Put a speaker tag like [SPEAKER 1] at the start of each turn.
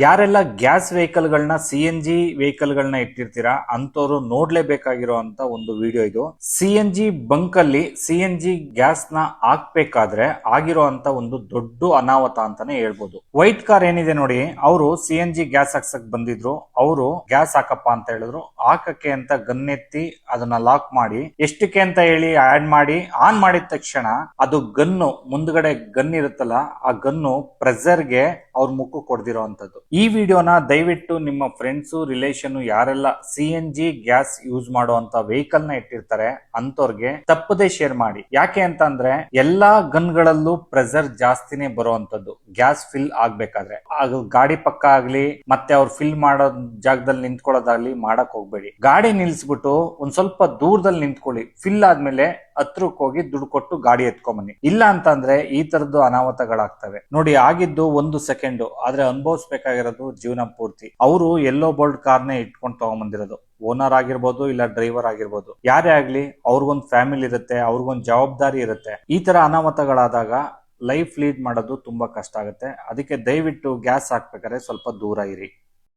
[SPEAKER 1] ಯಾರೆಲ್ಲ gas ವೆಹಿಕಲ್ಗಳನ್ನ CNG ವೆಹಿಕಲ್ಗಳನ್ನ ಇಟ್ಟಿರ್ತೀರಾ ಅಂತವ್ರು ನೋಡ್ಲೇಬೇಕಾಗಿರುವಂತ ಒಂದು ವಿಡಿಯೋ ಇದು. CNG ಬಂಕ್ ಅಲ್ಲಿ CNG ಗ್ಯಾಸ್ ನ ಹಾಕ್ಬೇಕಾದ್ರೆ ಆಗಿರುವಂತ ಒಂದು ದೊಡ್ಡ ಅನಾಹುತ ಅಂತಾನೆ ಹೇಳ್ಬೋದು. ವೈಟ್ ಕಾರ್ ಏನಿದೆ ನೋಡಿ, ಅವರು CNG ಗ್ಯಾಸ್ ಹಾಕ್ಸಕ್ ಬಂದಿದ್ರು. ಅವರು ಗ್ಯಾಸ್ ಹಾಕಪ್ಪ ಅಂತ ಹೇಳಿದ್ರು. ಹಾಕಕ್ಕೆ ಅಂತ ಗನ್ ಎತ್ತಿ ಅದನ್ನ ಲಾಕ್ ಮಾಡಿ ಎಷ್ಟಕ್ಕೆ ಅಂತ ಹೇಳಿ ಆಡ್ ಮಾಡಿ ಆನ್ ಮಾಡಿದ ತಕ್ಷಣ ಅದು ಗನ್ನು ಮುಂದ್ಗಡೆ ಗನ್ ಇರುತ್ತಲ್ಲ, ಆ ಗನ್ನು ಪ್ರೆಸರ್ಗೆ ಅವ್ರ ಮುಖ ಕೊಡ್ದಿರೋಂಥದ್ದು. ಈ ವಿಡಿಯೋನ ದಯವಿಟ್ಟು ನಿಮ್ಮ ಫ್ರೆಂಡ್ಸ್ ರಿಲೇಷನ್ ಯಾರೆಲ್ಲ CNG ಗ್ಯಾಸ್ ಯೂಸ್ ಮಾಡುವಂತ ವೆಹಿಕಲ್ ನ ಇಟ್ಟಿರ್ತಾರೆ ಅಂತವ್ರಿಗೆ ತಪ್ಪದೆ ಶೇರ್ ಮಾಡಿ. ಯಾಕೆ ಅಂತ ಅಂದ್ರೆ ಎಲ್ಲಾ ಗನ್ಗಳಲ್ಲೂ ಪ್ರೆಸರ್ ಜಾಸ್ತಿನೇ ಬರುವಂತದ್ದು ಗ್ಯಾಸ್ ಫಿಲ್ ಆಗ್ಬೇಕಾದ್ರೆ. ಅದು ಗಾಡಿ ಪಕ್ಕ ಆಗ್ಲಿ ಮತ್ತೆ ಅವ್ರು ಫಿಲ್ ಮಾಡೋ ಜಾಗದಲ್ಲಿ ನಿಂತ್ಕೊಳ್ಳೋದಾಗ್ಲಿ ಮಾಡಕ್ ಹೋಗ್ಬೇಡಿ. ಗಾಡಿ ನಿಲ್ಸ್ಬಿಟ್ಟು ಒಂದ್ ಸ್ವಲ್ಪ ದೂರದಲ್ಲಿ ನಿಂತ್ಕೊಳ್ಳಿ. ಫಿಲ್ ಆದ್ಮೇಲೆ ಹತ್ರಕ್ಕೆ ಹೋಗಿ ದುಡ್ಡು ಕೊಟ್ಟು ಗಾಡಿ ಎತ್ಕೊಂಬನ್ನಿ. ಇಲ್ಲ ಅಂತಂದ್ರೆ ಈ ತರದ್ದು ಅನಾಹುತಗಳಾಗ್ತವೆ ನೋಡಿ. ಆಗಿದ್ದು 1 ಸೆಕೆಂಡ್, ಆದ್ರೆ ಅನುಭವಿಸ್ಬೇಕಾಗಿರೋದು ಜೀವನ ಪೂರ್ತಿ. ಅವರು ಎಲ್ಲೋ ಬೋಲ್ಡ್ ಕಾರ್ನೇ ಇಟ್ಕೊಂಡು ತಗೊಂಡ್ಬಂದಿರೋದು. ಓನರ್ ಆಗಿರ್ಬೋದು ಇಲ್ಲ ಡ್ರೈವರ್ ಆಗಿರ್ಬೋದು, ಯಾರೇ ಆಗ್ಲಿ ಅವ್ರಿಗೊಂದು ಫ್ಯಾಮಿಲಿ ಇರುತ್ತೆ, ಅವ್ರಿಗೊಂದು ಜವಾಬ್ದಾರಿ ಇರುತ್ತೆ. ಈ ತರ ಅನಾಹುತಗಳಾದಾಗ ಲೈಫ್ ಲೀಡ್ ಮಾಡೋದು ತುಂಬಾ ಕಷ್ಟ ಆಗುತ್ತೆ. ಅದಕ್ಕೆ ದಯವಿಟ್ಟು ಗ್ಯಾಸ್ ಹಾಕ್ಬೇಕಾದ್ರೆ ಸ್ವಲ್ಪ ದೂರ ಇರಿ.